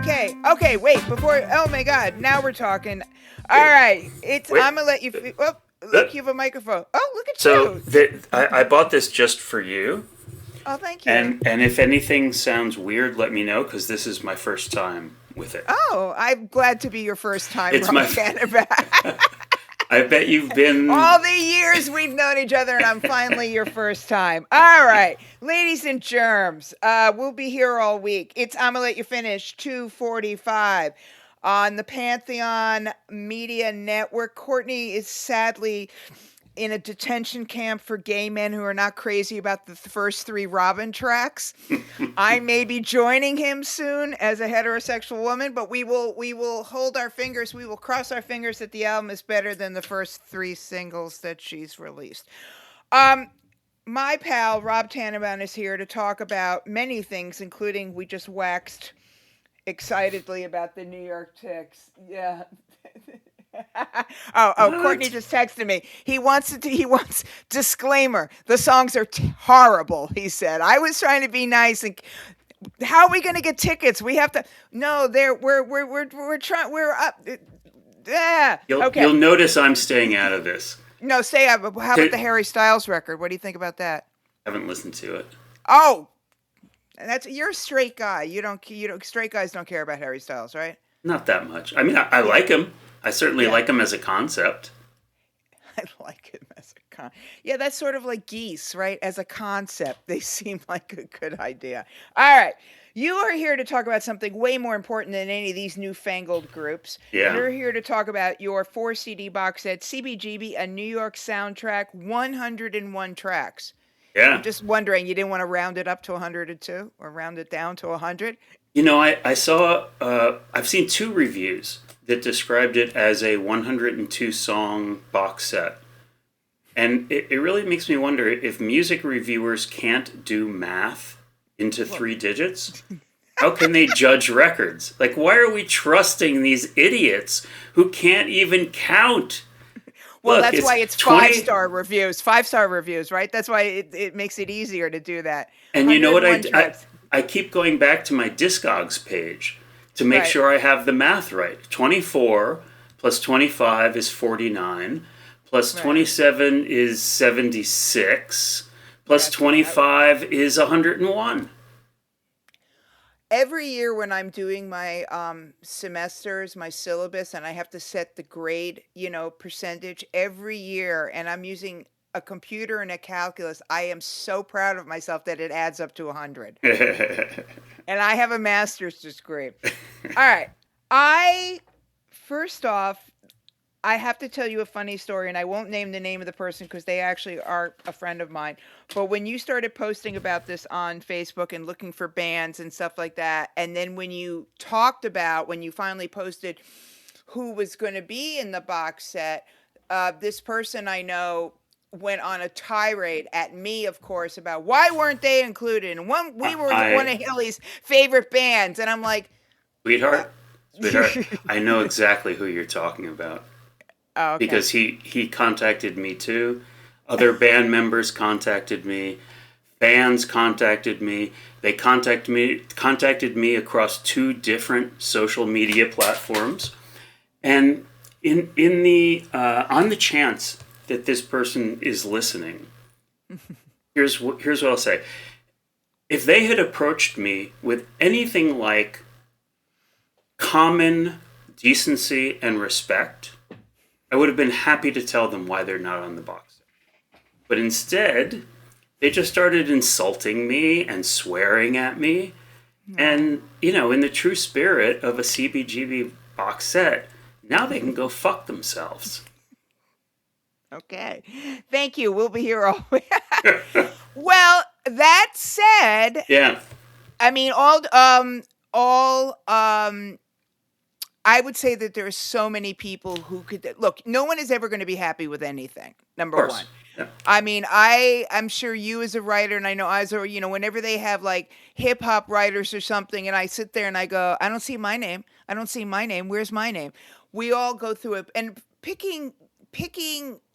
Okay, wait, oh my God, now we're talking. All right, I'm gonna let you, look, you have a microphone. Oh, look at you. I bought this just for you. Oh, thank you. And if anything sounds weird, let me know, because this is my first time with it. Oh, I'm glad to be your first time, Rob Tannenbaum. I bet you've been... All the years we've known each other, and I'm finally your first time. All right, ladies and germs, we'll be here all week. It's ImmaLetYouFinish 245 on the Pantheon Media Network. Courtney is sadly in a detention camp for gay men who are not crazy about the first 3 Robin tracks. I may be joining him soon as a heterosexual woman, but we will hold our fingers. We will cross our fingers that the album is better than the first 3 singles that she's released. My pal Rob Tannenbaum is here to talk about many things, including we just waxed excitedly about the New York Knicks. Yeah. Courtney just texted me. He wants disclaimer. The songs are horrible, he said. I was trying to be nice, and how are we going to get tickets? We have to. No, we're trying. We're up. You'll notice I'm staying out of this. No, stay out. How about the Harry Styles record? What do you think about that? I haven't listened to it. Oh, you're a straight guy. You don't. Straight guys don't care about Harry Styles, right? Not that much. I mean, I like him. I certainly like him as a concept. I like him as a concept. Yeah, that's sort of like Geese, right? As a concept, they seem like a good idea. All right. You are here to talk about something way more important than any of these newfangled groups. Yeah. You're here to talk about your 4 CD box set, CBGB, a New York soundtrack, 101 tracks. Yeah. I'm just wondering, you didn't want to round it up to 102 or round it down to 100? You know, I saw, I've seen 2 reviews that described it as a 102 song box set. And it really makes me wonder if music reviewers can't do math into 3 digits. How can they judge records? Like, why are we trusting these idiots who can't even count? Well, that's why it's 5-star reviews. 5-star reviews, right? That's why it makes it easier to do that. And you know what I keep going back to my Discogs page to make sure I have the math right. 24 plus 25 is 49, plus 27 is 76, plus 25 is 101. Every year when I'm doing my semesters, my syllabus, and I have to set the grade, percentage every year, and I'm using a computer and a calculus, I am so proud of myself that it adds up to 100. And I have a master's degree. All right. First off, I have to tell you a funny story, and I won't name the name of the person because they actually are a friend of mine. But when you started posting about this on Facebook and looking for bands and stuff like that, and then when you finally posted who was going to be in the box set, this person I know went on a tirade at me, of course, about why weren't they included, and we were one of Hilly's favorite bands, and I'm like, sweetheart, I know exactly who you're talking about. Oh, okay. Because he contacted me too. Other band members contacted me. Fans contacted me. They contacted me across 2 different social media platforms, and in the on the chance that this person is listening, here's what I'll say. If they had approached me with anything like common decency and respect, I would have been happy to tell them why they're not on the box set. But instead, they just started insulting me and swearing at me. And, in the true spirit of a CBGB box set, now they can go fuck themselves. Okay. Thank you. We'll be here all week. Well, that said, I mean, I would say that there are so many people who could look. No one is ever going to be happy with anything. Number one. Yeah. I mean, I'm sure you as a writer, and I know as a, whenever they have like hip hop writers or something, and I sit there and I go, I don't see my name. Where's my name? We all go through it, and picking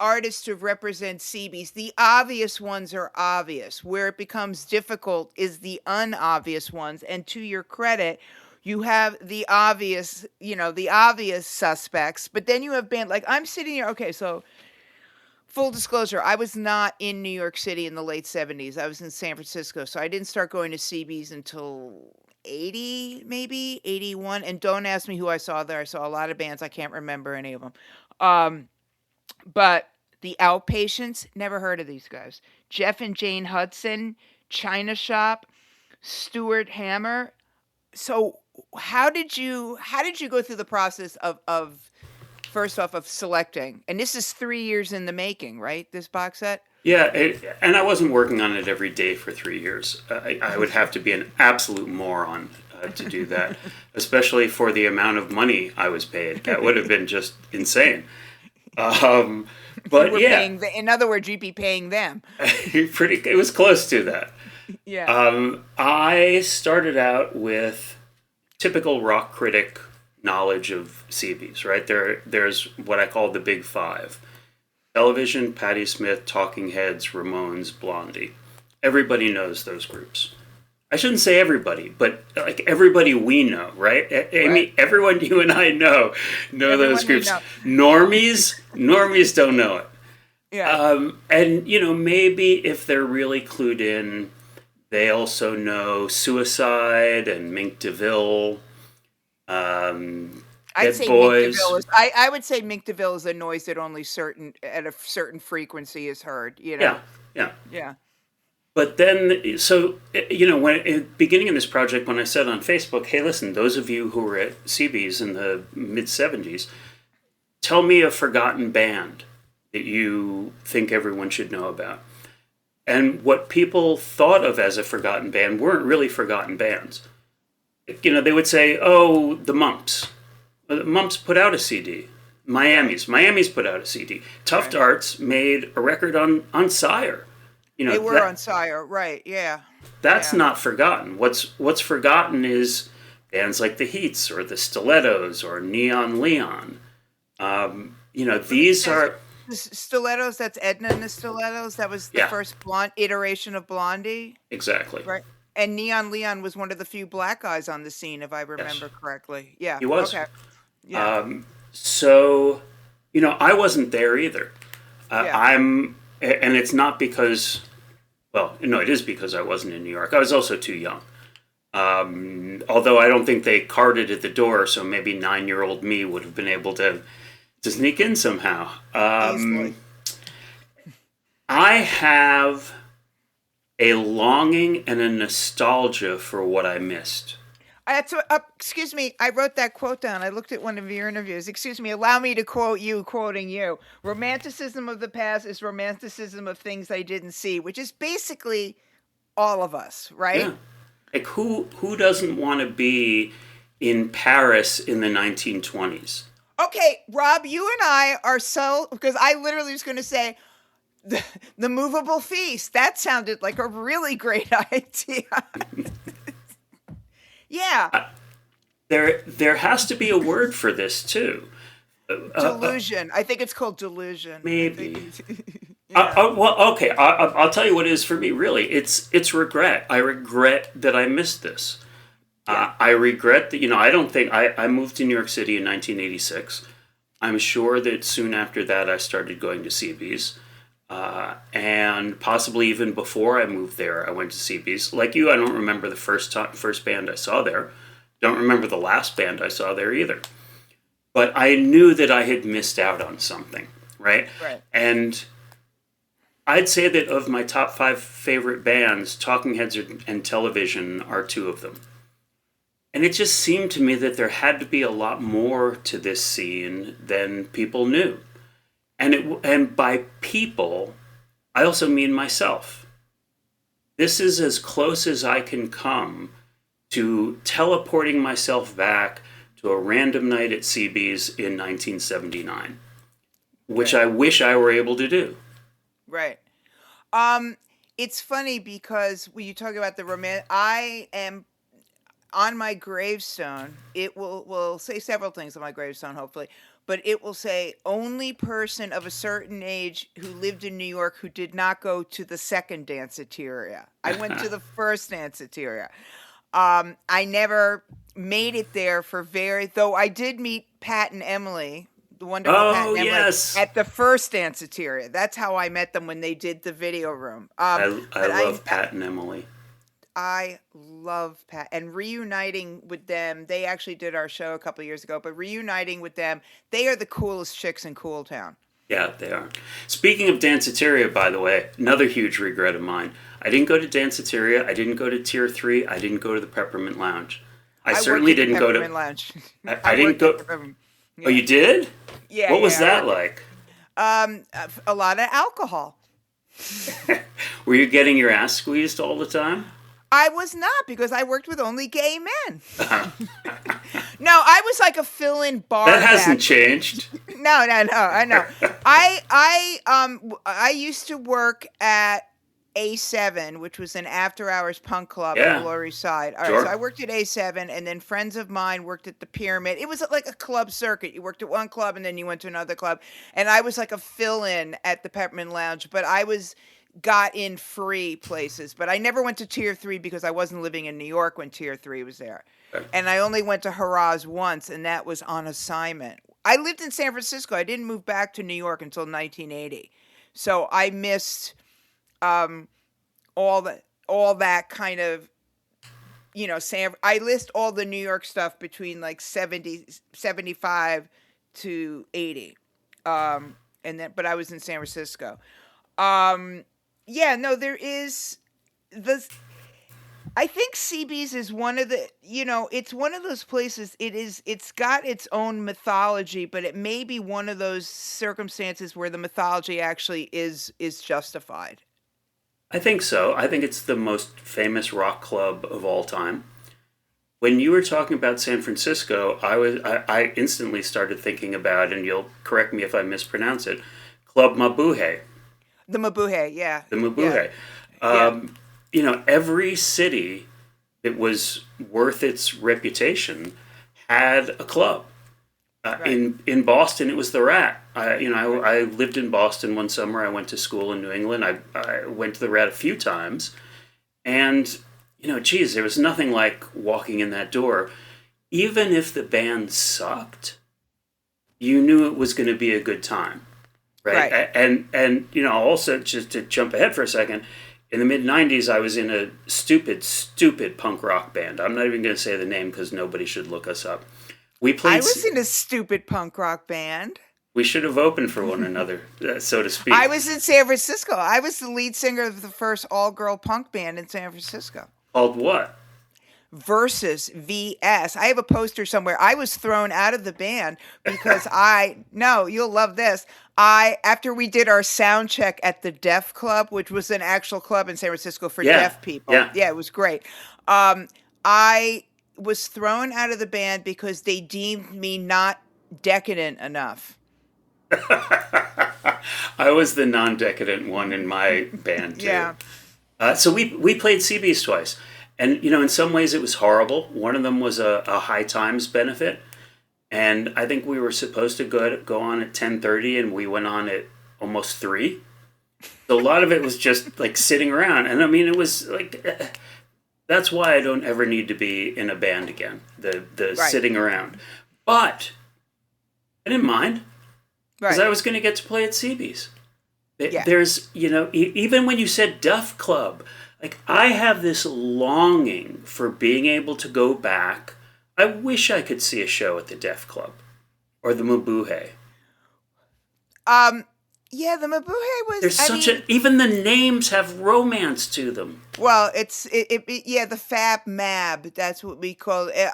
artists to represent CBs, the obvious ones are obvious. Where it becomes difficult is the unobvious ones. And to your credit, You have the obvious suspects, but then you have band like I'm sitting here. Okay, so full disclosure, I was not in New York City in the late 70s. I was in San Francisco, so I didn't start going to CBs until 80, maybe 81. And don't ask me who I saw there. I saw a lot of bands. I can't remember any of them. Um, but the Outpatients, never heard of these guys. Jeff and Jane Hudson, China Shop, Stuart Hammer. So how did you go through the process of first off of selecting? And this is 3 years in the making, right? This box set. Yeah, and I wasn't working on it every day for 3 years. I would have to be an absolute moron to do that, especially for the amount of money I was paid. That would have been just insane. But yeah, In other words, you'd be paying them. it was close to that. Yeah. I started out with typical rock critic knowledge of CBs, right? There's what I call the big five: Television, Patti Smith, Talking Heads, Ramones, Blondie. Everybody knows those groups. I shouldn't say everybody, but like everybody we know, right? Amy, Right. everyone you and I know those Everyone we groups. know. Normies don't know it. Yeah. And maybe if they're really clued in, they also know Suicide and Mink DeVille, I'd Dead say Mink Boys. DeVille is. I would say Mink DeVille is a noise that only at a certain frequency is heard. Yeah, yeah. Yeah. But then, so, when beginning in this project, when I said on Facebook, hey, listen, those of you who were at CB's in the mid 70s, tell me a forgotten band that you think everyone should know about. And what people thought of as a forgotten band weren't really forgotten bands. They would say, oh, the Mumps. The Mumps put out a CD. Miami's put out a CD. Tough Right. Darts made a record on Sire. They were on Sire, right? Yeah. That's Yeah. not forgotten. What's forgotten is bands like the Heats or the Stilettos or Neon Leon. These are The Stilettos. That's Edna and the Stilettos. That was the yeah, first blonde iteration of Blondie, exactly. right? And Neon Leon was one of the few black guys on the scene, if I Yes, remember correctly. Yeah. he was. Okay. Yeah. So, I wasn't there either. Yeah. And it's not because, well, no, it is because I wasn't in New York. I was also too young. Although I don't think they carded at the door, so maybe 9-year-old me would have been able to sneak in somehow. Easily. I have a longing and a nostalgia for what I missed. Excuse me, I wrote that quote down. I looked at one of your interviews. Excuse me, allow me to quote you, quoting you. Romanticism of the past is romanticism of things I didn't see, which is basically all of us, right? Yeah. Like who doesn't want to be in Paris in the 1920s? Okay, Rob, you and I are so, because I literally was going to say the movable feast. That sounded like a really great idea. Yeah, There has to be a word for this too. delusion. I think it's called delusion. Maybe. Yeah. Well, okay. I'll tell you what it is for me. Really, it's regret. I regret that I missed this. Yeah. I regret that. I don't think I moved to New York City in 1986. I'm sure that soon after that I started going to CB's, and possibly even before I moved there, I went to CB's. Like you, I don't remember the first band I saw there. Don't remember the last band I saw there either. But I knew that I had missed out on something, right? Right. And I'd say that of my top 5 favorite bands, Talking Heads and Television are 2 of them. And it just seemed to me that there had to be a lot more to this scene than people knew. And by people, I also mean myself. This is as close as I can come to teleporting myself back to a random night at CB's in 1979, which Right. I wish I were able to do. Right. It's funny because when you talk about the I am on my gravestone. It will say several things on my gravestone, hopefully, but it will say only person of a certain age who lived in New York who did not go to the second danceteria. I went to the first danceteria. I never made it there though I did meet Pat and Emily, the wonderful Pat Oh and Emily, yes, at the first Danceteria. That's how I met them when they did the video room. I But love Pat and Emily. I love Pat, and reuniting with them. They actually did our show a couple of years ago, but reuniting with them, they are the coolest chicks in Cool Town. Yeah, they are. Speaking of Danceteria, by the way, another huge regret of mine. I didn't go to Danceteria. I didn't go to Tier 3. I didn't go to the Peppermint Lounge. I certainly worked at the didn't go to. Peppermint Lounge. I didn't worked go. at the Peppermint- Oh, you did? Yeah. What was yeah, that like? A lot of alcohol. Were you getting your ass squeezed all the time? I was not, because I worked with only gay men. No, I was like a fill-in bar. That hasn't back. changed. No, I know. I used to work at A7, which was an after-hours punk club Yeah. on the Lower East Side. All right, Sure. so I worked at A7, and then friends of mine worked at the Pyramid. It was like a club circuit. You worked at one club, and then you went to another club. And I was like a fill-in at the Peppermint Lounge, but I got in free places. But I never went to Tier 3 because I wasn't living in New York when Tier 3 was there. Okay. And I only went to Haraz once, and that was on assignment. I lived in San Francisco. I didn't move back to New York until 1980. So I missed all that kind of, I list all the New York stuff between like 75 to 80. But I was in San Francisco. There is I think CB's is one of the, it's one of those places. It's got its own mythology, but it may be one of those circumstances where the mythology actually is justified. I think so. I think it's the most famous rock club of all time. When you were talking about San Francisco, I instantly started thinking about, and you'll correct me if I mispronounce it, Club Mabuhay. The Mabuhay, yeah. The Mabuhay. Every city that was worth its reputation had a club. Right. In Boston, it was the Rat. I lived in Boston one summer. I went to school in New England. I went to the Rat a few times. And, there was nothing like walking in that door. Even if the band sucked, you knew it was going to be a good time. Right. And also, just to jump ahead for a second, in the mid-'90s, I was in a stupid punk rock band. I'm not even going to say the name because nobody should look us up. I was in a stupid punk rock band. We should have opened for one another, so to speak. I was in San Francisco. I was the lead singer of the first all-girl punk band in San Francisco. Called what? Versus VS. I have a poster somewhere. I was thrown out of the band because you'll love this. After we did our sound check at the Deaf Club, which was an actual club in San Francisco for deaf people. Yeah, it was great. I was thrown out of the band because they deemed me not decadent enough. I was the non-decadent one in my band too. Yeah. So we played CB's twice. And, in some ways it was horrible. One of them was a High Times benefit. And I think we were supposed to go on at 10:30 and we went on at almost 3. So a lot of it was just like sitting around. And I mean, it was like, that's why I don't ever need to be in a band again, the Right. sitting around. But I didn't mind because I was going to get to play at CB's. There's, even when you said Duff Club, like I have this longing for being able to go back. I wish I could see a show at the Deaf Club or the Mabuhay. The Mabuhay was. There's even the names have romance to them. Well, the Fab Mab. That's what we call it.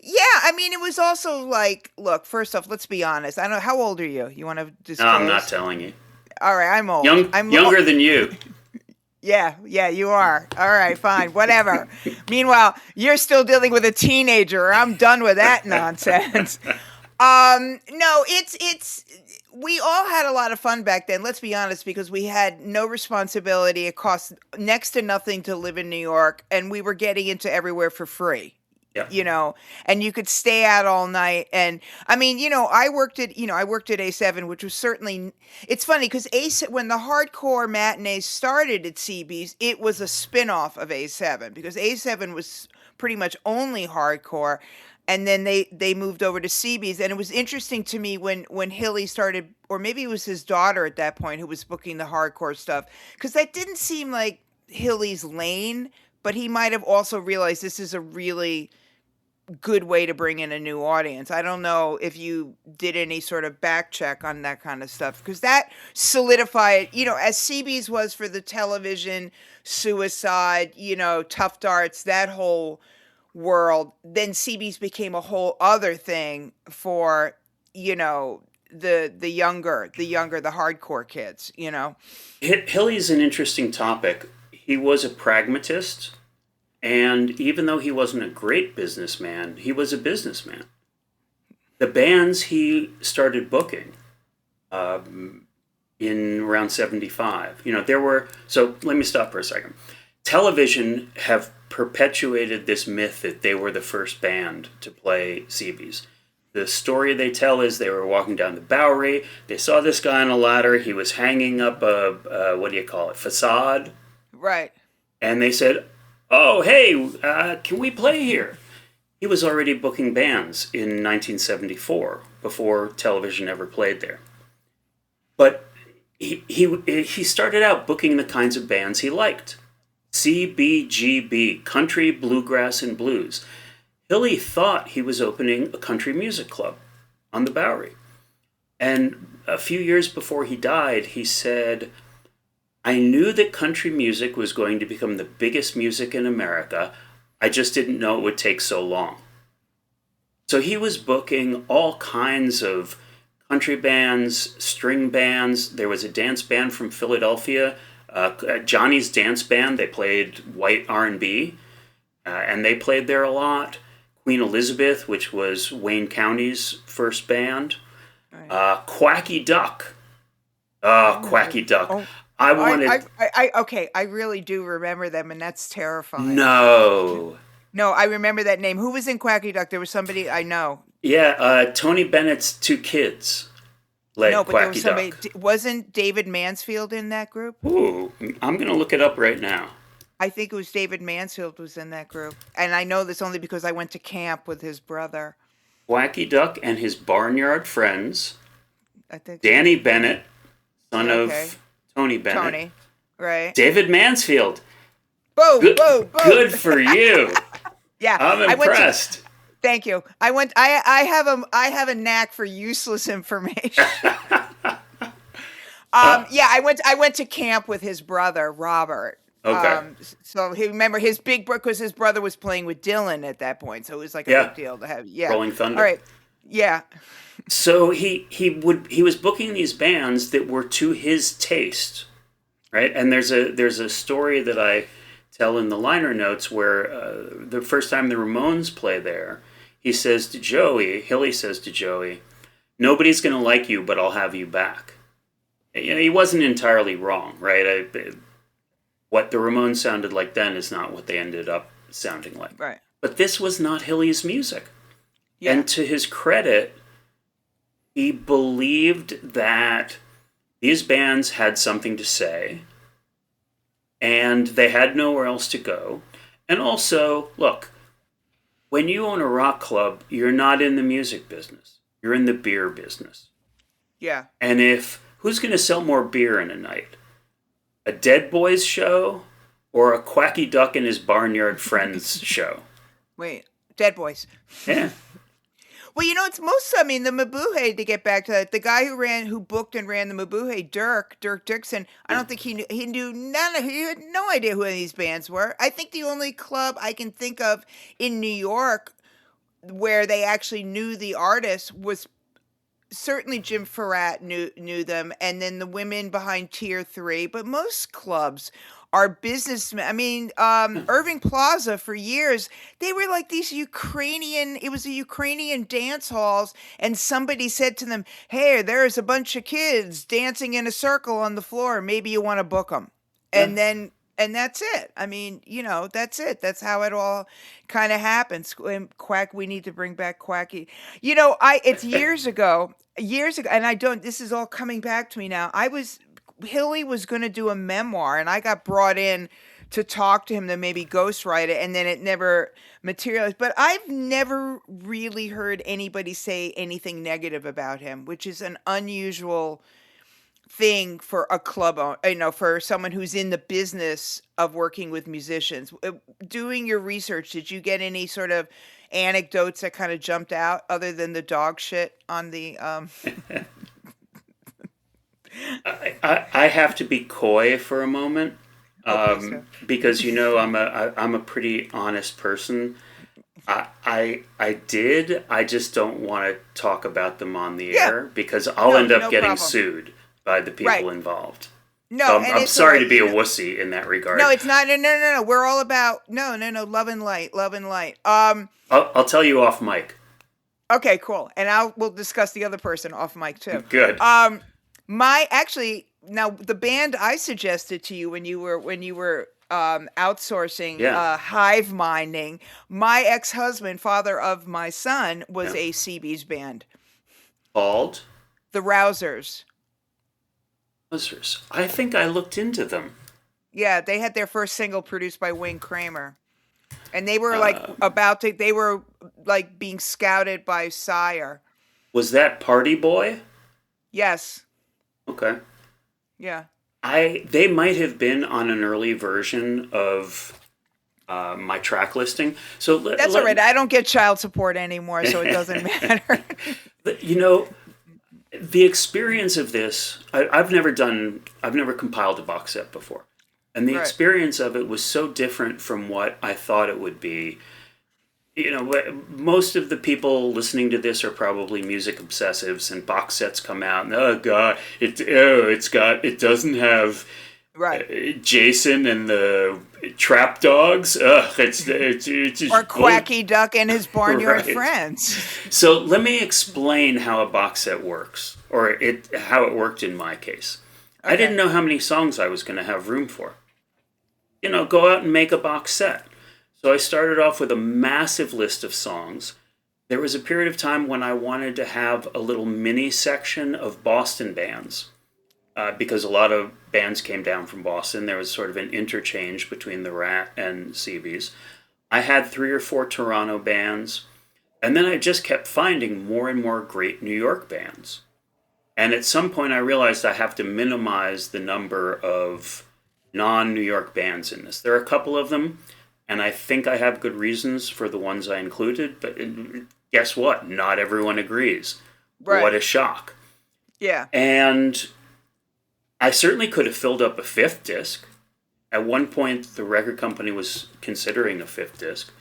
It was also like, look, first off, let's be honest. I don't know, how old are you? You want to disclose? No, I'm not telling you. All right, I'm old. I'm younger than you. Yeah, you are. All right, fine, whatever. Meanwhile, you're still dealing with a teenager. I'm done with that nonsense. No, we all had a lot of fun back then, let's be honest, because we had no responsibility. It cost next to nothing to live in New York, and we were getting into everywhere for free. Yeah. And you could stay out all night. And I worked at A7, which was certainly, it's funny because when the hardcore matinees started at CB's, it was a spinoff of A7 because A7 was pretty much only hardcore. And then they moved over to CB's, and it was interesting to me when Hilly started, or maybe it was his daughter at that point who was booking the hardcore stuff, because that didn't seem like Hilly's lane, but he might have also realized this is a really good way to bring in a new audience. I don't know if you did any sort of back check on that kind of stuff, because that solidified, as CB's was for the television, Suicide, Tough Darts, that whole world, then CB's became a whole other thing for, the younger, the hardcore kids. Hilly's an interesting topic. He was a pragmatist, and even though he wasn't a great businessman, he was a businessman. The bands he started booking in around 75, so let me stop for a second. Television have perpetuated this myth that they were the first band to play CB's. The story they tell is they were walking down the Bowery, they saw this guy on a ladder, he was hanging up a facade. Right. And they said, "Oh, hey, can we play here?" He was already booking bands in 1974, before television ever played there. But he started out booking the kinds of bands he liked. CBGB, Country, Bluegrass, and Blues. Hilly thought he was opening a country music club on the Bowery. And a few years before he died, he said, "I knew that country music was going to become the biggest music in America. I just didn't know it would take so long." So he was booking all kinds of country bands, string bands. There was a dance band from Philadelphia, Johnny's Dance Band. They played white R&B, and they played there a lot. Queen Elizabeth, which was Wayne County's first band. Right. Quacky Duck. Quacky Duck. Oh. I really do remember them, and that's terrifying. No, I remember that name. Who was in Quacky Duck? There was somebody I know. Yeah, Tony Bennett's two kids led Quacky there was somebody. Duck. Wasn't David Mansfield in that group? Ooh, I'm going to look it up right now. I think it was David Mansfield was in that group. And I know this only because I went to camp with his brother. Quacky Duck and his barnyard friends. I think Danny Bennett, son of Tony Bennett. Tony, right. David Mansfield. Boom, boom, boom. Good for you. Yeah. I'm impressed. Thank you. I have a knack for useless information. I went to camp with his brother, Robert. Okay. So he remember his big brother, because his brother was playing with Dylan at that point, so it was like a big deal to have. Yeah. Rolling Thunder. All right. Yeah. So he was booking these bands that were to his taste, right? And there's a story that I tell in the liner notes where the first time the Ramones play there, Hilly says to Joey, "Nobody's going to like you, but I'll have you back." He wasn't entirely wrong, right? What the Ramones sounded like then is not what they ended up sounding like. Right. But this was not Hilly's music. Yeah. And to his credit, he believed that these bands had something to say, and they had nowhere else to go. And also, look, when you own a rock club, you're not in the music business. You're in the beer business. Yeah. And who's going to sell more beer in a night? A Dead Boys show or a Quacky Duck and his barnyard friends show? Wait, Dead Boys. Yeah. Well, it's the Mabuhay, to get back to that, the guy who booked and ran the Mabuhay, Dirk Dixon, I don't think he had no idea who any of these bands were. I think the only club I can think of in New York where they actually knew the artists was certainly Jim Farrat knew them, and then the women behind Tier 3, but most clubs are businessmen. I mean, Irving Plaza, for years, they were like these it was a Ukrainian dance halls, and somebody said to them, "Hey, there's a bunch of kids dancing in a circle on the floor. Maybe you want to book them." And that's it. I mean, that's it. That's how it all kind of happens. And we need to bring back Quacky. It's years ago, and this is all coming back to me now. Hilly was going to do a memoir, and I got brought in to talk to him to maybe ghostwrite it, and then it never materialized. But I've never really heard anybody say anything negative about him, which is an unusual thing for a for someone who's in the business of working with musicians. Doing your research, did you get any sort of anecdotes that kind of jumped out other than the dog shit on the I have to be coy for a moment, because I'm a pretty honest person. I just don't want to talk about them on the air because I'll end up getting sued by the people involved. No, so and I'm it's sorry to be a wussy in that regard. No, it's not. No. We're all about love and light, love and light. I'll tell you off mic. Okay, cool, and we'll discuss the other person off mic too. Good. Now the band I suggested to you when you were outsourcing hive minding, my ex-husband, father of my son, was a CB's band called the Rousers. I think I looked into them. Yeah, they had their first single produced by Wayne Kramer. And they were they were being scouted by Sire. Was that Party Boy? Yes. Okay. Yeah. They might have been on an early version of my track listing. So that's all right. I don't get child support anymore, so it doesn't matter. The experience of this, I've never compiled a box set before. And the experience of it was so different from what I thought it would be. Most of the people listening to this are probably music obsessives, and box sets come out, and oh god, it doesn't have Jason and the Trap Dogs. It's or Quacky Duck and his Barnyard Friends. So let me explain how a box set works, or how it worked in my case. Okay. I didn't know how many songs I was going to have room for. Go out and make a box set. So I started off with a massive list of songs. There was a period of time when I wanted to have a little mini section of Boston bands, because a lot of bands came down from Boston. There was sort of an interchange between the Rat and CB's. I had 3 or 4 Toronto bands, and then I just kept finding more and more great New York bands. And at some point I realized I have to minimize the number of non-New York bands in this. There are a couple of them, and I think I have good reasons for the ones I included, but guess what? Not everyone agrees. Right. What a shock. Yeah. And I certainly could have filled up a 5th disc. At one point, the record company was considering a 5th disc.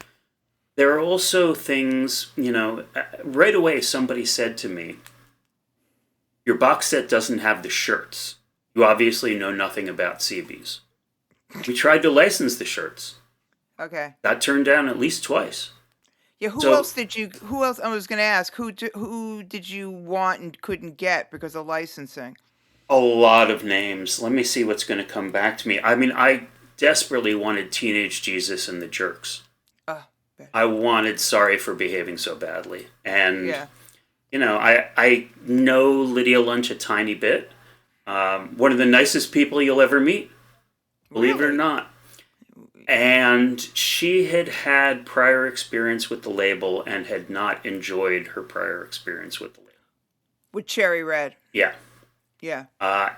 There are also things, right away somebody said to me, your box set doesn't have the shirts. You obviously know nothing about CB's. We tried to license the shirts. Okay. Got turned down at least twice. Yeah, who else, I was going to ask, who did you want and couldn't get because of licensing? A lot of names. Let me see what's going to come back to me. I mean, I desperately wanted Teenage Jesus and the Jerks. I wanted Sorry for Behaving So Badly. And, I know Lydia Lunch a tiny bit. One of the nicest people you'll ever meet. Believe it or not. And she had prior experience with the label and had not enjoyed her prior experience with the label. With Cherry Red. Yeah. Yeah.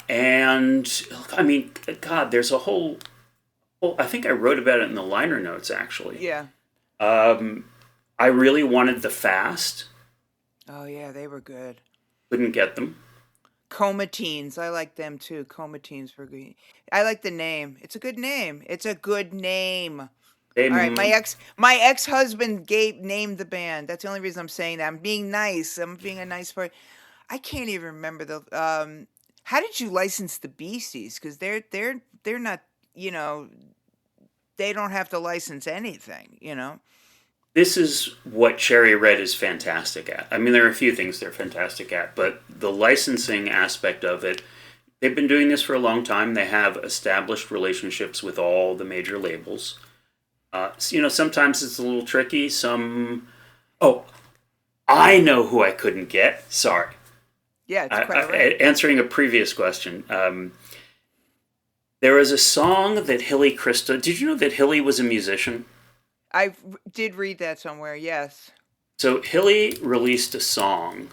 And, I mean, God, there's a whole, I think I wrote about it in the liner notes, actually. Yeah. I really wanted the Fast. Oh, yeah, they were good. Couldn't get them. Comatines, I like them too. Comatines were good. I like the name. It's a good name. All right, my ex-husband named the band. That's the only reason I'm saying that. I'm being nice. I'm being a nice person. I can't even remember the. How did you license the Beasties? Because they're not. They don't have to license anything. This is what Cherry Red is fantastic at. I mean, there are a few things they're fantastic at, but the licensing aspect of it, they've been doing this for a long time. They have established relationships with all the major labels. Sometimes it's a little tricky. I know who I couldn't get. Sorry. Yeah, it's quite right. Answering a previous question. There was a song that Hilly Crystal. Did you know that Hilly was a musician? I did read that somewhere. Yes. So Hilly released a song.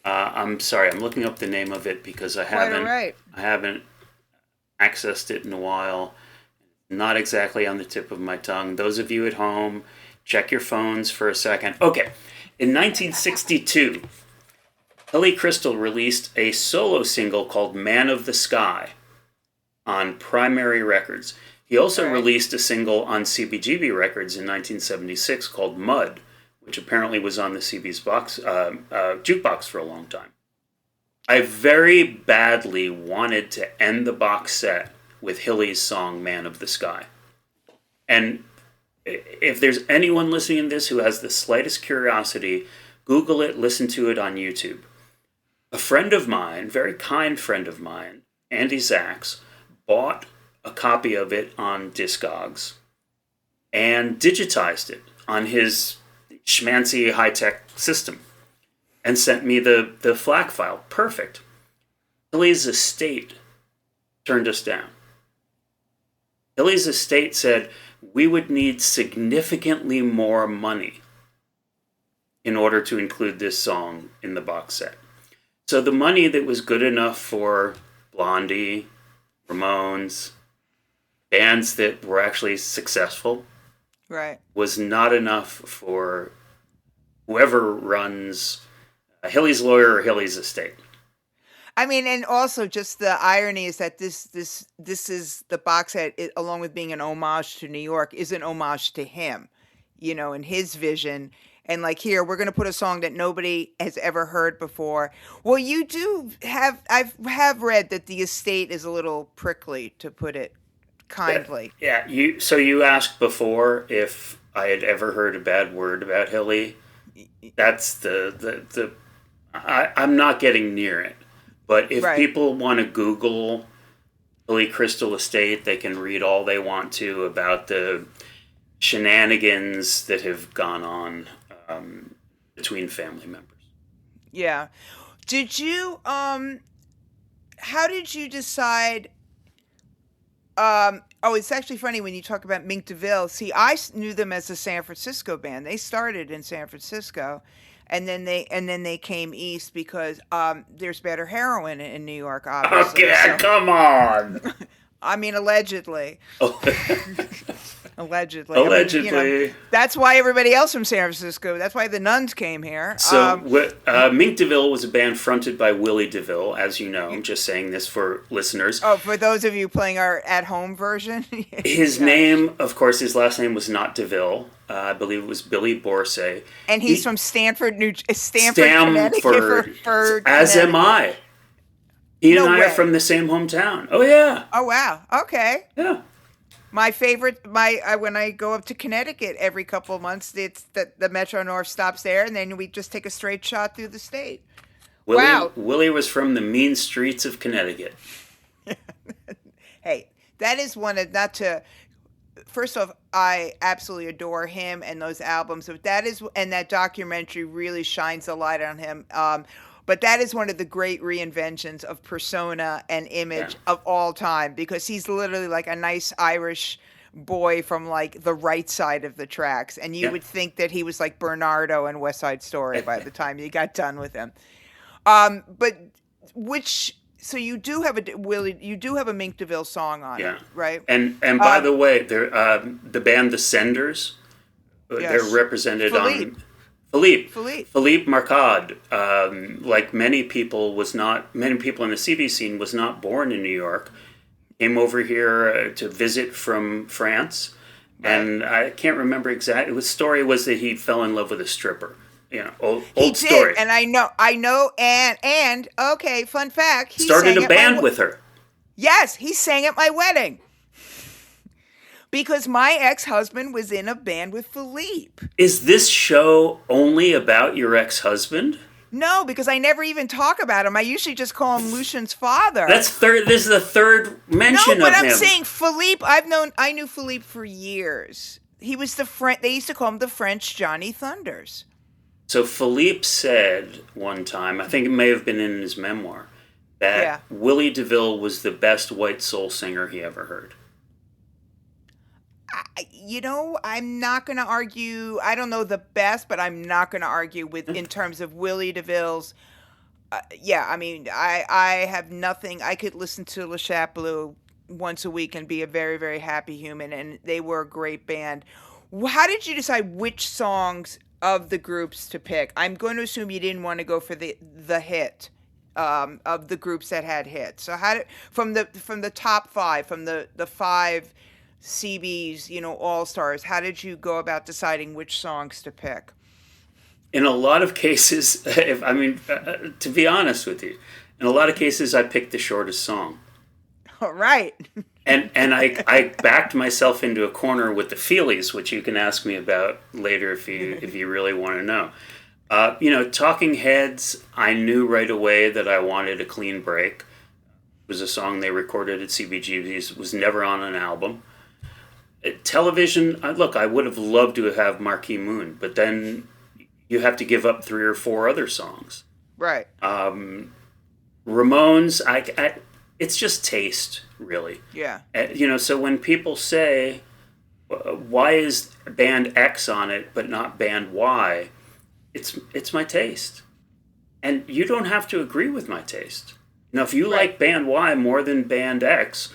I'm sorry, I'm looking up the name of it because I Quite all right. haven't accessed it in a while. Not exactly on the tip of my tongue. Those of you at home, check your phones for a second. Okay, in 1962, Hilly Crystal released a solo single called "Man of the Sky" on Primary Records. He also released a single on CBGB Records in 1976 called "Mud," which apparently was on the CB's jukebox for a long time. I very badly wanted to end the box set with Hilly's song "Man of the Sky." And if there's anyone listening to this who has the slightest curiosity, Google it, listen to it on YouTube. A friend of mine, very kind friend of mine, Andy Zaks, bought a copy of it on Discogs and digitized it on his schmancy high-tech system and sent me the FLAC file. Perfect. Hilly's estate turned us down. Hilly's estate said we would need significantly more money in order to include this song in the box set. So the money that was good enough for Blondie, Ramones, bands that were actually successful, was not enough for whoever runs Hilly's lawyer or Hilly's estate. I mean, and also just the irony is that this is the box set, along with being an homage to New York, is an homage to him, in his vision. And like here, we're going to put a song that nobody has ever heard before. Well, you do have, I have read that the estate is a little prickly, to put it kindly. Yeah. You asked before if I had ever heard a bad word about Hilly. That's I'm not getting near it. But if people want to Google Hilly Crystal Estate, they can read all they want to about the shenanigans that have gone on between family members. Yeah. Did you, how did you decide, it's actually funny when you talk about Mink DeVille. See, I knew them as a San Francisco band. They started in San Francisco. And then they came east because there's better heroin in New York, obviously. Okay, so, come on. I mean, allegedly. Allegedly. Allegedly. I mean, that's why everybody else from San Francisco, that's why the nuns came here. So Mink DeVille was a band fronted by Willie DeVille, as you know. I'm just saying this for listeners. Oh, for those of you playing our at-home version? His name, of course, his last name was not DeVille. I believe it was Billy Borsay. And he's from Stanford, Connecticut. As am I. He and I are from the same hometown. Oh, yeah. Oh, wow. Okay. Yeah. My favorite, when I go up to Connecticut every couple of months, it's the Metro North stops there, and then we just take a straight shot through the state. Wow. Willie was from the mean streets of Connecticut. Hey, that is one of, first off, I absolutely adore him and those albums. And that documentary really shines a light on him. But that is one of the great reinventions of persona and image of all time, because he's literally like a nice Irish boy from like the right side of the tracks. And you would think that he was like Bernardo in West Side Story by the time you got done with him. So you do have a Mink DeVille song on it, right? And by the way, the band The Senders, they're represented on Philippe Marcade, like many people in the CB scene, was not born in New York. Came over here to visit from France, and I can't remember exactly. The story was that he fell in love with a stripper. Old story. And I know, and okay, fun fact. He started a band with her. Yes, he sang at my wedding. Because my ex-husband was in a band with Philippe. Is this show only about your ex-husband? No, because I never even talk about him. I usually just call him Lucian's father. This is the third mention of him. No, but I'm saying Philippe, I knew Philippe for years. He was they used to call him the French Johnny Thunders. So Philippe said one time, I think it may have been in his memoir, that Yeah. Willie DeVille was the best white soul singer he ever heard. I'm not going to argue. I don't know the best, but I'm not going to argue with in terms of Willie DeVille's. Yeah, I mean, I have nothing. I could listen to Le Chat Bleu once a week and be a very, very happy human, and they were a great band. How did you decide which songs of the groups to pick? I'm going to assume you didn't want to go for the hit of the groups that had hits. So how did from the top five, from the five CBs, all stars, how did you go about deciding which songs to pick? In a lot of cases, to be honest with you, in a lot of cases, I picked the shortest song. All right. And I backed myself into a corner with the feelies, which you can ask me about later if you really want to know. Talking Heads, I knew right away that I wanted a clean break. It was a song they recorded at CBGB. It was never on an album. Television, look, I would have loved to have Marquee Moon, but then you have to give up 3 or 4 other songs. Right. Ramones, it's just taste, really. Yeah. So when people say, why is band X on it but not band Y, it's my taste. And you don't have to agree with my taste. If you like band Y more than band X,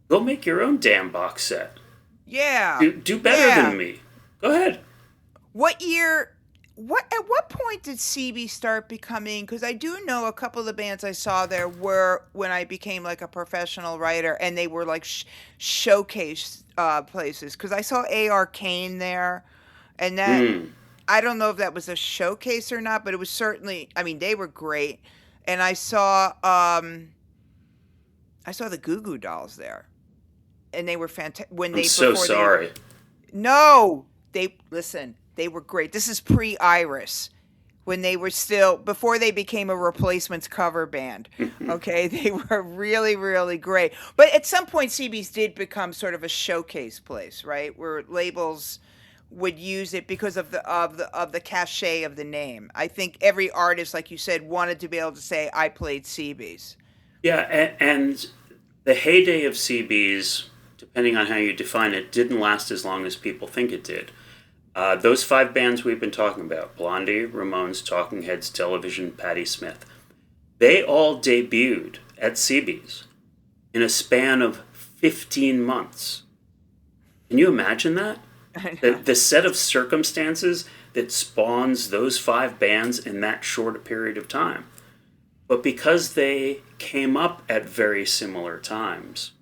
go make your own damn box set. Yeah. Do better than me. Go ahead. At what point did CB start becoming, because I do know a couple of the bands I saw there were when I became like a professional writer, and they were like showcase places, because I saw A.R. Kane there, and that I don't know if that was a showcase or not, but it was certainly, I mean, they were great. And I saw the Goo Goo Dolls there, and they were fantastic. I'm so sorry. No, they were great. This is pre-Iris, when they were still, before they became a Replacements cover band. Okay, they were really, really great. But at some point, CB's did become sort of a showcase place, right, where labels would use it because of the cachet of the name. I think every artist, like you said, wanted to be able to say, I played CB's. Yeah, and the heyday of CB's, depending on how you define it, didn't last as long as people think it did. Those 5 bands we've been talking about, Blondie, Ramones, Talking Heads, Television, Patti Smith, they all debuted at CB's in a span of 15 months. Can you imagine that? The set of circumstances that spawns those 5 bands in that short a period of time. But because they came up at very similar times,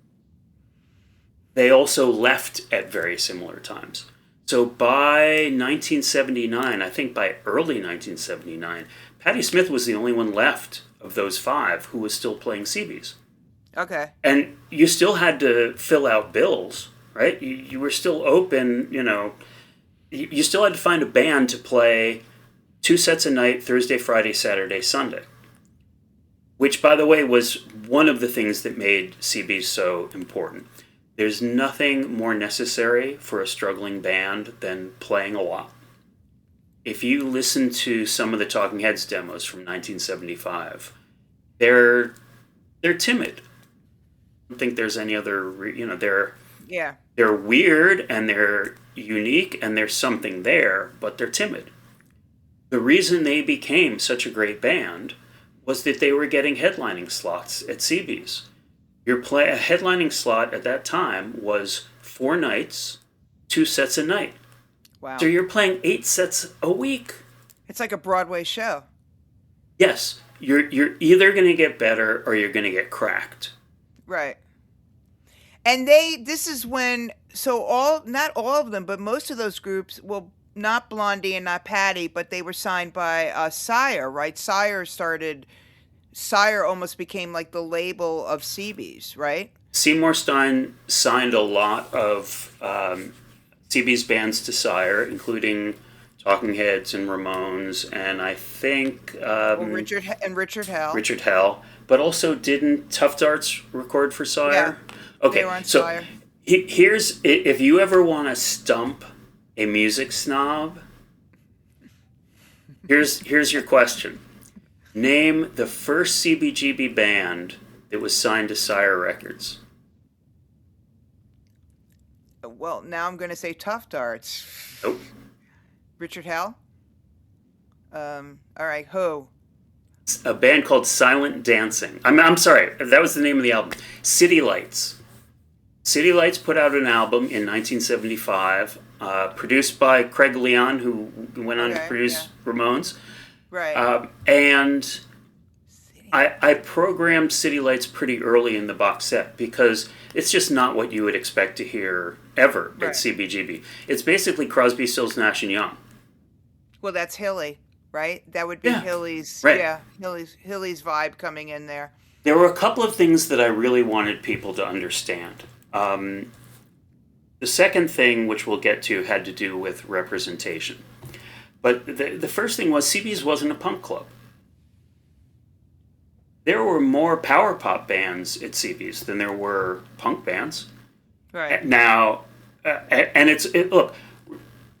they also left at very similar times. So by 1979, I think by early 1979, Patti Smith was the only one left of those 5 who was still playing CB's. Okay. And you still had to fill out bills, right? You were still open, you still had to find a band to play 2 sets a night, Thursday, Friday, Saturday, Sunday. Which, by the way, was one of the things that made CB so important. There's nothing more necessary for a struggling band than playing a lot. If you listen to some of the Talking Heads demos from 1975, they're timid. I don't think there's any other, they're weird and they're unique and there's something there, but they're timid. The reason they became such a great band was that they were getting headlining slots at CB's. A headlining slot at that time was 4 nights, 2 sets a night. Wow. So you're playing 8 sets a week. It's like a Broadway show. Yes. You're either going to get better or you're going to get cracked. Right. And this is when, not all of them, but most of those groups, well, not Blondie and not Patti, but they were signed by Sire, right? Sire almost became like the label of CB's, right? Seymour Stein signed a lot of CB's bands to Sire, including Talking Heads and Ramones, and I think Richard Hell. Richard Hell, but also didn't Tough Darts record for Sire? Yeah, okay, they were on so Sire. Here's, if you ever want to stump a music snob, here's your question. Name the first CBGB band that was signed to Sire Records. Well, now I'm going to say Tough Darts. Nope. Richard Hell. All right, who? A band called Silent Dancing. I'm sorry, that was the name of the album. City Lights. City Lights put out an album in 1975, produced by Craig Leon, who went on to produce Ramones. Right. And I programmed City Lights pretty early in the box set because it's just not what you would expect to hear ever at CBGB. It's basically Crosby, Stills, Nash and Young. Well, that's Hilly, right? That would be Hilly's, Hilly's vibe coming in there. There were a couple of things that I really wanted people to understand. The second thing, which we'll get to, had to do with representation. But the first thing was CB's wasn't a punk club. There were more power pop bands at CB's than there were punk bands. Right. Now, and look,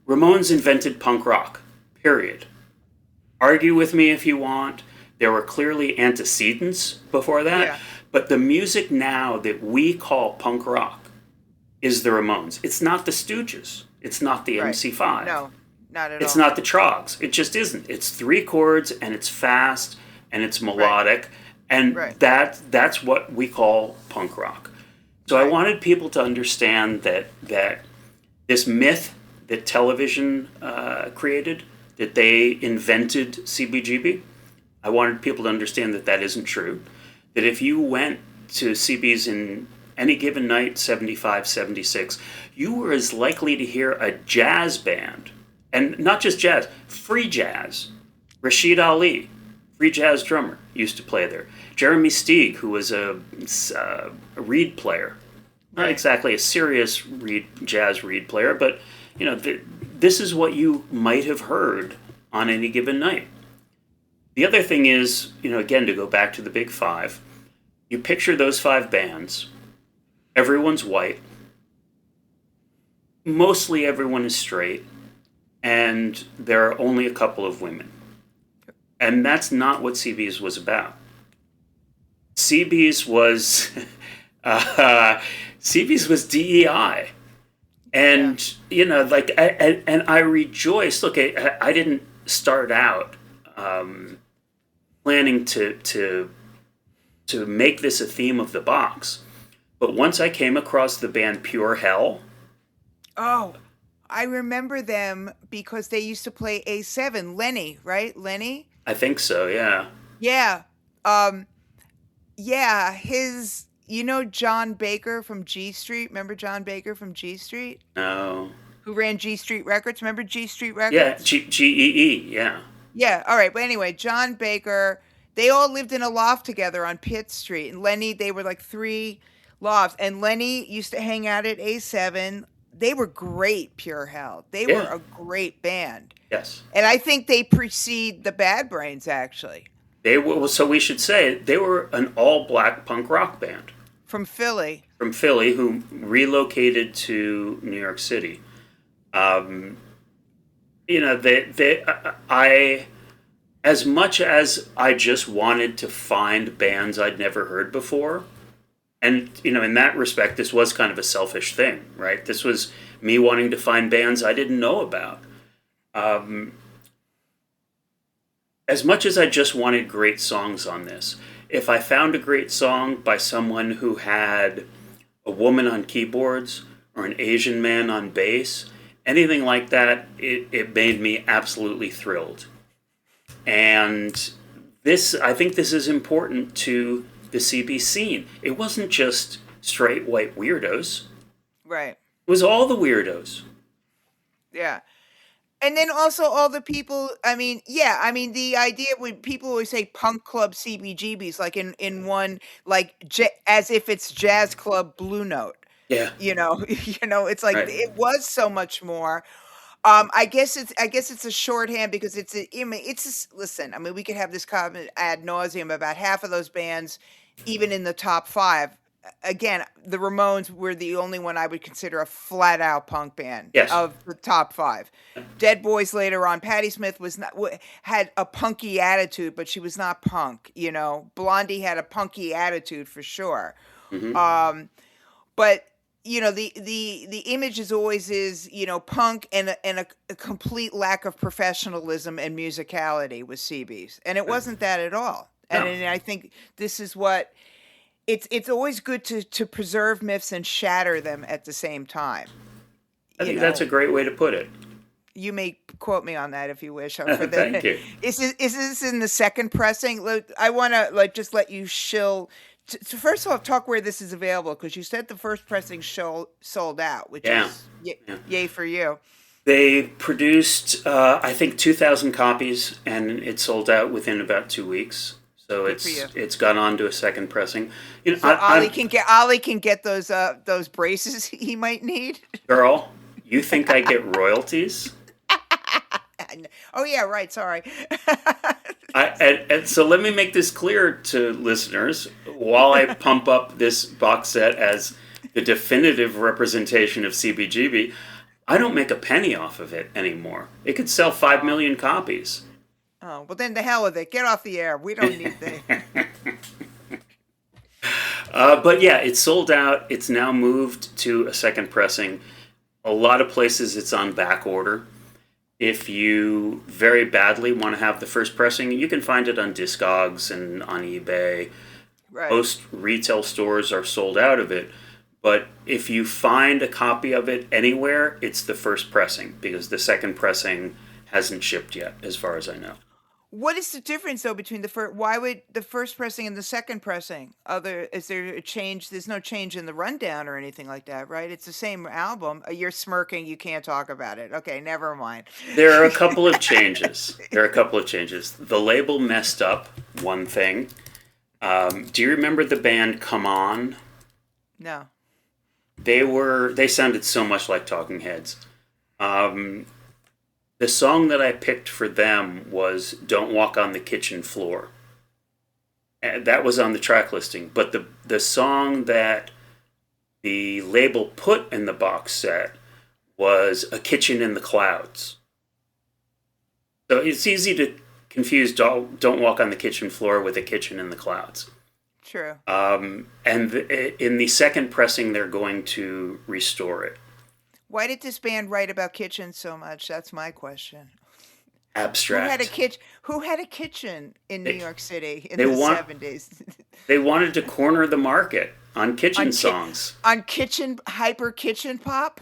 Ramones invented punk rock, period. Argue with me if you want. There were clearly antecedents before that. Yeah. But the music now that we call punk rock is the Ramones. It's not the Stooges. It's not the MC5. No, not at all. It's not the Trogs. It just isn't. It's 3 chords, and it's fast, and it's melodic. Right. And that's what we call punk rock. So I wanted people to understand that this myth that television created, that they invented CBGB, I wanted people to understand that that isn't true. That if you went to CB's in any given night, 75, 76, you were as likely to hear a jazz band, and not just jazz, free jazz. Rashid Ali, free jazz drummer, used to play there. Jeremy Steig, who was a reed player, not exactly a serious jazz reed player, but this is what you might have heard on any given night. The other thing is, again, to go back to the Big Five, you picture those 5 bands. Everyone's white. Mostly everyone is straight, and there are only a couple of women. And that's not what CB's was about. CB's was CB's was DEI, and and I rejoice. Look, I didn't start out planning to make this a theme of the box, but once I came across the band Pure Hell. Oh, I remember them because they used to play A7. Lenny, right? Lenny? I think so. Yeah. Yeah. Yeah, his, John Baker from G Street? Remember John Baker from G Street? No. Who ran G Street Records? Remember G Street Records? Yeah, GEE, yeah. Yeah, all right. But anyway, John Baker, they all lived in a loft together on Pitt Street. And Lenny, they were like 3 lofts. And Lenny used to hang out at A7. They were great, Pure Hell. They were a great band. Yes. And I think they precede the Bad Brains, actually. They were, so we should say they were an all-black punk rock band. From Philly. From Philly, who relocated to New York City. As much as I just wanted to find bands I'd never heard before, and, in that respect, this was kind of a selfish thing, right? This was me wanting to find bands I didn't know about. As much as I just wanted great songs on this, if I found a great song by someone who had a woman on keyboards or an Asian man on bass, anything like that, it made me absolutely thrilled. And I think this is important to the CB scene. It wasn't just straight white weirdos. Right. It was all the weirdos. Yeah. And then also all the people, the idea when people always say punk club CBGBs, like in one, as if it's jazz club Blue Note. Yeah. It's like it was so much more. I guess it's a shorthand because listen, we could have this comment ad nauseum about half of those bands, even in the top 5, again, the Ramones were the only one I would consider a flat out punk band Yes. of the top five. Dead Boys later on. Patti Smith was not had a punky attitude, but she was not punk. Blondie had a punky attitude for sure. Hmm. But the image is always punk and a complete lack of professionalism and musicality with CBs, and it wasn't that at all. No, And I think this is what it's always good to preserve myths and shatter them at the same time. I You think that's a know, great way to put it. you may quote me on that if you wish. Thank you. Is this in the second pressing? I want to just let you shill. So first of all, talk where this is available, because you said the first pressing sold out, which Yeah. is Yeah. yay for you. They produced, I think, 2,000 copies, and it sold out within about 2 weeks. So Good for you. it's gone on to a second pressing. So Ollie can get those braces he might need. Girl, you think I get royalties? Oh yeah, right. Sorry. And so let me make this clear to listeners. While I pump up this box set as the definitive representation of CBGB, I don't make a penny off of it anymore. It could sell 5 million copies. Oh well, then the hell with it. Get off the air. We don't need the. But yeah, it's sold out. It's now moved to a second pressing. A lot of places it's on back order. If you very badly want to have the first pressing, you can find it on Discogs and on eBay. Right. Most retail stores are sold out of it. But if you find a copy of it anywhere, it's the first pressing, because the second pressing hasn't shipped yet, as far as I know. What is the difference though between the first? Why would the first pressing and the second pressing? Is there a change? There's no change in the rundown or anything like that, right? It's the same album. You're smirking. You can't talk about it. Okay, never mind. There are a couple of changes. The label messed up one thing. Do you remember the band Come On? No. They sounded so much like Talking Heads. The song that I picked for them was Don't Walk on the Kitchen Floor. And that was on the track listing. But the song that the label put in the box set was A Kitchen in the Clouds. So it's easy to confuse Don't Walk on the Kitchen Floor with A Kitchen in the Clouds. True. In the second pressing, they're going to restore it. Why did this band write about kitchens so much? That's my question. Abstract. Who had a kitchen in New York City in they the want- 70s? They wanted to corner the market on kitchen songs. On kitchen pop.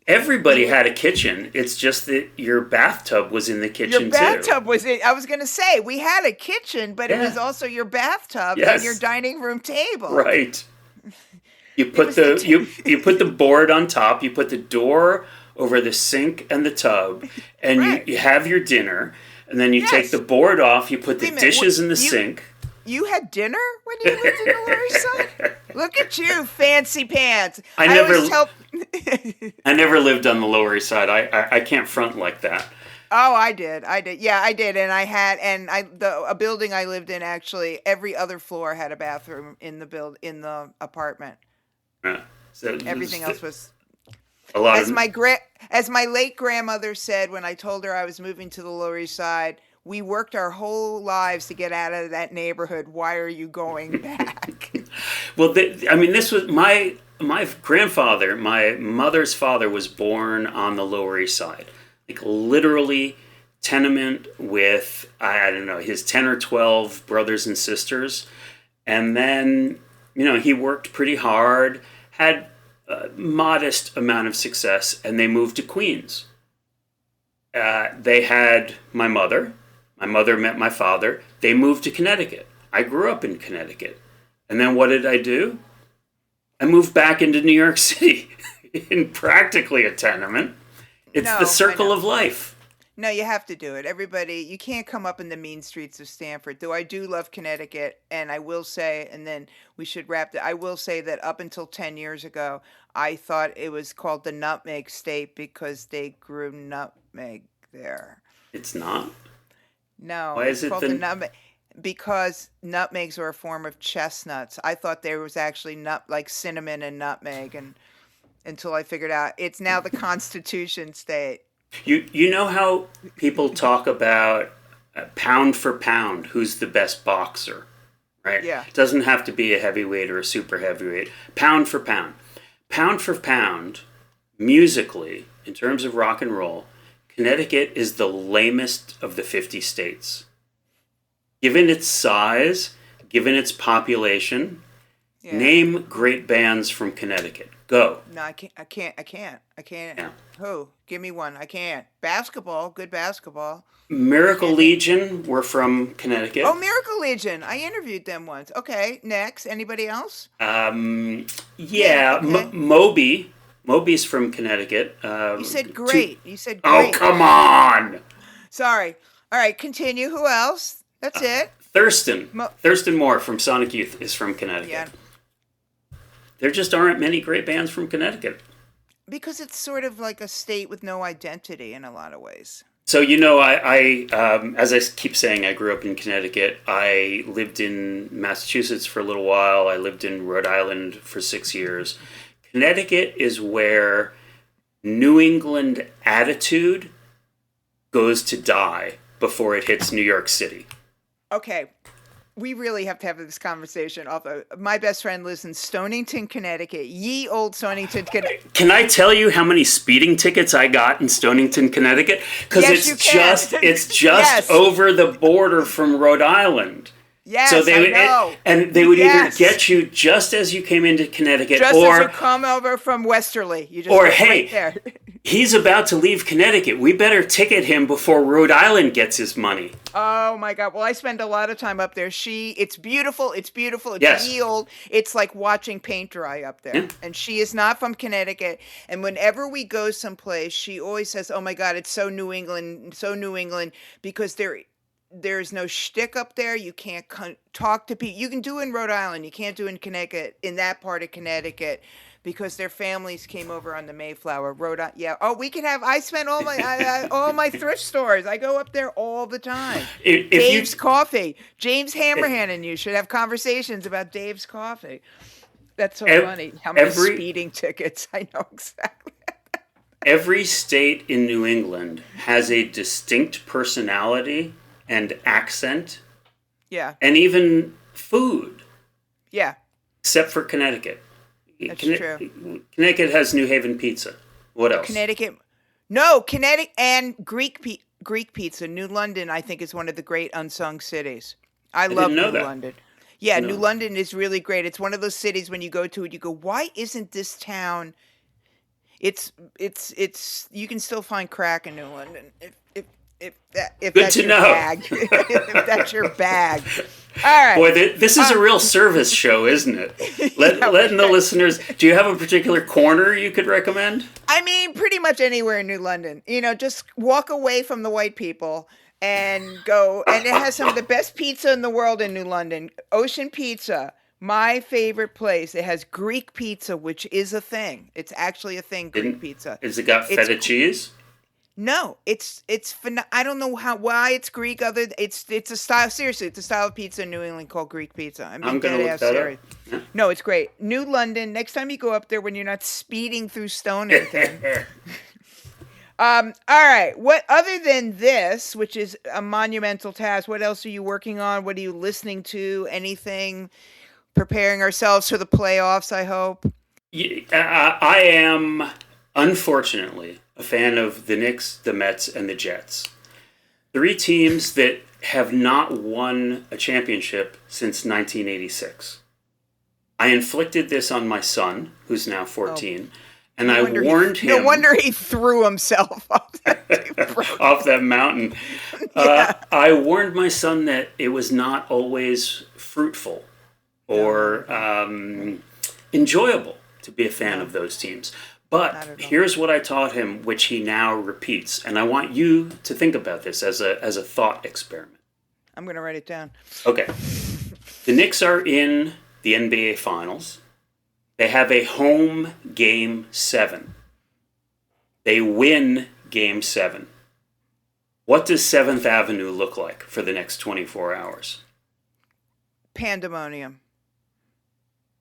Everybody had a kitchen. It's just that your bathtub was in the kitchen Your too. bathtub was it? I was going to say we had a kitchen, but it was also your bathtub Yes. and your dining room table. Right. You put you put the board on top. You put the door over the sink and the tub, and Right. you have your dinner. And then you Yes. take the board off. You put the Wait a minute, dishes in the sink. You had dinner when you lived in the Lower East Side? Look at you, fancy pants. I always tell. I never lived on the Lower East Side. I can't front like that. Oh, I did. Yeah, I did. And a building I lived in, actually, every other floor had a bathroom in the apartment. So Everything else was, a lot as of my late grandmother said when I told her I was moving to the Lower East Side, we worked our whole lives to get out of that neighborhood. Why are you going back? Well, this was my grandfather. My mother's father was born on the Lower East Side, like literally tenement with, I don't know, his 10 or 12 brothers and sisters, and then he worked pretty hard, had a modest amount of success, and they moved to Queens. They had my mother. My mother met my father. They moved to Connecticut. I grew up in Connecticut. And then what did I do? I moved back into New York City in practically a tenement. It's No, the I circle know. of life. No, you have to do it. Everybody, you can't come up in the mean streets of Stamford. Though I do love Connecticut, and I will say, and then we should wrap it. I will say that up until 10 years ago, I thought it was called the Nutmeg State because they grew nutmeg there. It's not. No, Why it's is it called the- the Nutmeg. because nutmegs are a form of chestnuts. I thought there was actually like cinnamon and nutmeg, and until I figured out it's now the Constitution state. You know how people talk about pound for pound, who's the best boxer, right? Yeah. It doesn't have to be a heavyweight or a super heavyweight. Pound for pound. Pound for pound, musically, in terms of rock and roll, Connecticut is the lamest of the 50 states. Given its size, given its population, name great bands from Connecticut. Go. No, I can't. Yeah. Who? Give me one. I can't. Basketball, good basketball. Miracle Legion were from Connecticut. Oh, Miracle Legion. I interviewed them once. Okay, next. Anybody else? Yeah, okay. Moby's from Connecticut. You said great. You said Oh, great. come on! Sorry. All right, continue. Who else? That's it. Thurston. Thurston Moore from Sonic Youth is from Connecticut. Yeah. There just aren't many great bands from Connecticut. Because it's sort of like a state with no identity in a lot of ways. So, you know, I as I keep saying, I grew up in Connecticut. I lived in Massachusetts for a little while. I lived in Rhode Island for 6 years. Connecticut is where New England attitude goes to die before it hits New York City. Okay. We really have to have this conversation. Although my best friend lives in Stonington, Connecticut. Ye old Stonington, Connecticut. Can I tell you how many speeding tickets I got in Stonington, Connecticut? Because it's just over the border from Rhode Island. Yes, so they would, I know. And they would either get you just as you came into Connecticut, just or as you come over from Westerly. You just or right hey, there. He's about to leave Connecticut. We better ticket him before Rhode Island gets his money. Oh my God! Well, I spend a lot of time up there. It's beautiful. It's Yes. yield. It's like watching paint dry up there. Yeah. And she is not from Connecticut. And whenever we go someplace, she always says, "Oh my God, it's so New England, because there's no shtick up there. You can't talk to people. You can do it in Rhode Island. You can't do it in Connecticut, in that part of Connecticut, because their families came over on the Mayflower. Yeah. Oh, we can have. I spent all my all my thrift stores. I go up there all the time. Dave's Coffee. James Hammerhand and you should have conversations about Dave's Coffee. That's so funny. How many speeding tickets? I know exactly. Every state in New England has a distinct personality and accent. Yeah. And even food. Yeah. Except for Connecticut. That's true. Connecticut has New Haven pizza. What else? Connecticut and Greek pizza. New London, I think, is one of the great unsung cities. I love New London. Yeah, no. New London is really great. It's one of those cities when you go to it, you go, why isn't this town? It's you can still find crack in New London if that's your bag. If that's your bag. All right. Boy, this is a real service show, isn't it? Letting the listeners. Do you have a particular corner you could recommend? I mean, pretty much anywhere in New London. You know, just walk away from the white people and go. And it has some of the best pizza in the world in New London. Ocean Pizza, my favorite place. It has Greek pizza, which is a thing. It's actually a thing. Greek pizza. Has it got feta cheese? No, it's I don't know why it's Greek. It's a style. Seriously, it's a style of pizza in New England called Greek pizza. I'm gonna look that up. Yeah. No, it's great. New London. Next time you go up there, when you're not speeding through Stonington. All right. What other than this, which is a monumental task? What else are you working on? What are you listening to? Anything? Preparing ourselves for the playoffs, I hope. I am, unfortunately, a fan of the Knicks, the Mets, and the Jets. 3 teams that have not won a championship since 1986. I inflicted this on my son, who's now 14, and I warned him... No wonder he threw himself off that mountain. Yeah. I warned my son that it was not always fruitful or enjoyable to be a fan of those teams. But here's what I taught him, which he now repeats, and I want you to think about this as a thought experiment. I'm going to write it down. Okay. The Knicks are in the NBA Finals. They have a home Game 7. They win Game 7. What does 7th Avenue look like for the next 24 hours? Pandemonium.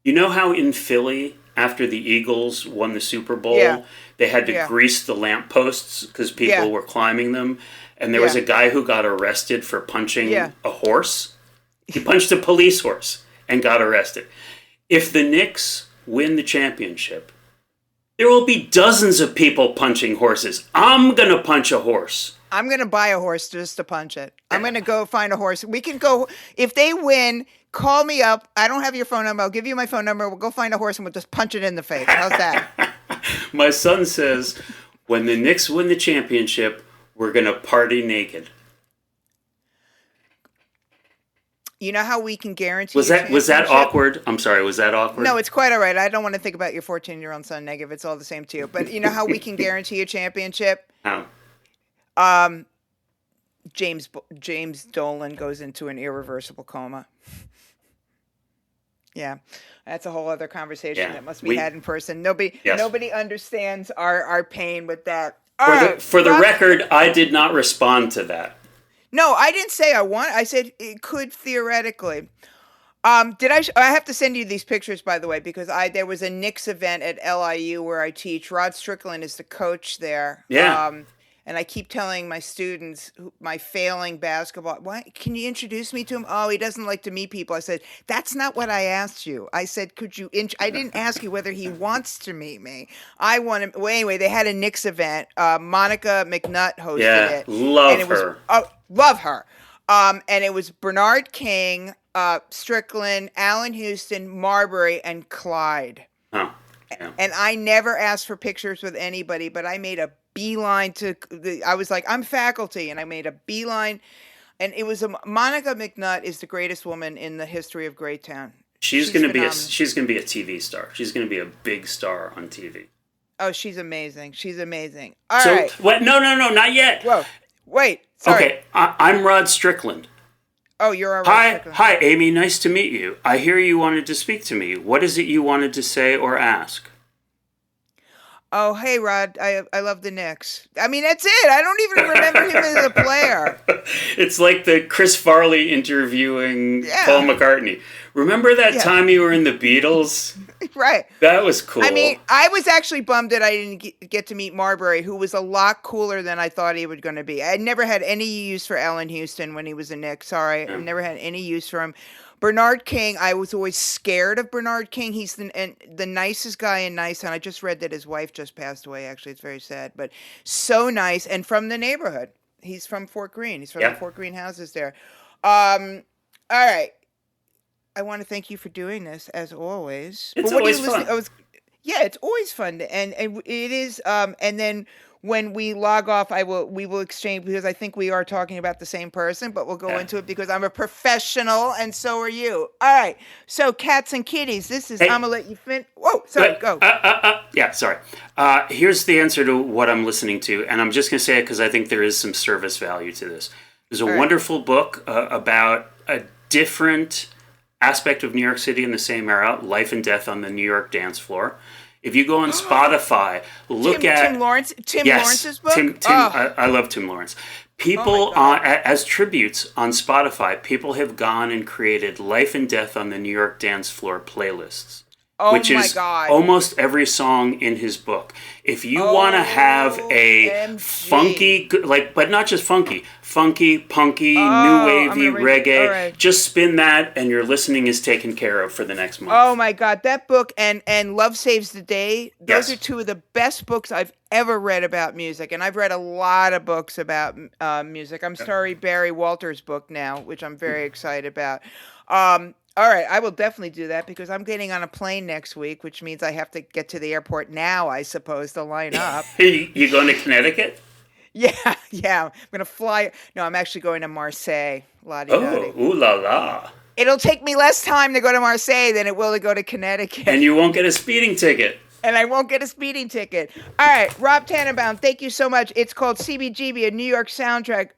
You know how in Philly, after the Eagles won the Super Bowl, Yeah. they had to Yeah. grease the lampposts because people Yeah. were climbing them, and there was Yeah. a guy who got arrested for punching Yeah. a horse. He punched a police horse and got arrested. If the Knicks win the championship, there will be dozens of people punching horses. I'm going to punch a horse. I'm going to buy a horse just to punch it. I'm going to go find a horse. We can go, if they win, call me up. I don't have your phone number. I'll give you my phone number. We'll go find a horse and we'll just punch it in the face. How's that? My son says, when the Knicks win the championship, we're going to party naked. You know how we can guarantee Was your that championship? awkward? I'm sorry, was that awkward? No, it's quite all right. I don't want to think about your 14-year-old son negative. It's all the same to you. But you know how we can guarantee a championship? How? James Dolan goes into an irreversible coma. Yeah, that's a whole other conversation that must be had in person. Nobody understands our pain with that. For the record, I did not respond to that. No, I didn't say I want. I said it could theoretically. Did I have to send you these pictures, by the way, because there was a Knicks event at LIU where I teach. Rod Strickland is the coach there. Yeah. And I keep telling my students, my failing basketball, why can you introduce me to him? Oh, he doesn't like to meet people. I said, that's not what I asked you. I said, could you? I didn't ask you whether he wants to meet me. I want him. Well, anyway, they had a Knicks event. Monica McNutt hosted it. Love her. Love her. And it was Bernard King, Strickland, Allen Houston, Marbury, and Clyde. Oh, yeah. And I never asked for pictures with anybody, but I made a beeline I was like, I'm faculty, and I made a beeline, and it was Monica McNutt is the greatest woman in the history of Greytown. She's going to be a TV star. She's going to be a big star on TV. Oh, she's amazing. She's amazing. All right. What? No, not yet. Whoa. Wait. Sorry. Okay, I'm Rod Strickland. Oh, you're all right. Hi, Amy. Nice to meet you. I hear you wanted to speak to me. What is it you wanted to say or ask? Oh, hey, Rod. I love the Knicks. I mean, that's it. I don't even remember him as a player. It's like the Chris Farley interviewing Paul McCartney. Remember that time you were in the Beatles? Right. That was cool. I mean, I was actually bummed that I didn't get to meet Marbury, who was a lot cooler than I thought he was going to be. I never had any use for Allen Houston when he was a Knick. Sorry. Yeah. I never had any use for him. Bernard King, I was always scared of Bernard King. He's the nicest guy in Nicetown. I just read that his wife just passed away. Actually, it's very sad, but so nice and from the neighborhood. He's from Fort Greene. He's from the Fort Greene houses there. All right. I want to thank you for doing this as always. It's always fun. It's always fun, and it is. And then when we log off, we will exchange, because I think we are talking about the same person, but we'll go into it because I'm a professional and so are you. All right. So cats and kitties, this is, I'm going to let you finish. Whoa, sorry, go. Sorry. Here's the answer to what I'm listening to, and I'm just going to say it because I think there is some service value to this. There's a wonderful book about a different aspect of New York City in the same era, life and death on the New York dance floor. If you go on Spotify, look at Tim Lawrence's book. I love Tim Lawrence. People as tributes on Spotify, people have gone and created life and death on the New York dance floor playlists. Which is almost every song in his book. If you want to have a funky, but not just funky, punky, new wavy reggae, just spin that and your listening is taken care of for the next month. Oh my God, that book and Love Saves the Day, those are two of the best books I've ever read about music. And I've read a lot of books about music. I'm starting Barry Walters' book now, which I'm very excited about. All right, I will definitely do that because I'm getting on a plane next week, which means I have to get to the airport now, I suppose, to line up. You going to Connecticut? Yeah, I'm going to fly. No, I'm actually going to Marseille. Ooh la la. It'll take me less time to go to Marseille than it will to go to Connecticut. And you won't get a speeding ticket. And I won't get a speeding ticket. All right, Rob Tannenbaum, thank you so much. It's called CBGB, a New York soundtrack.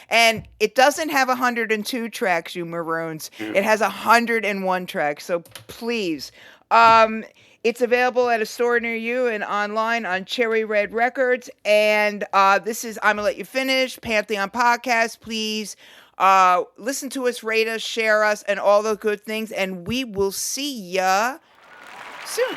And it doesn't have 102 tracks, you maroons. It has 101 tracks, so please. It's available at a store near you and online on Cherry Red Records. And this is I'm going to Let You Finish, Pantheon Podcast. Please Listen to us, rate us, share us, and all the good things. And we will see ya soon.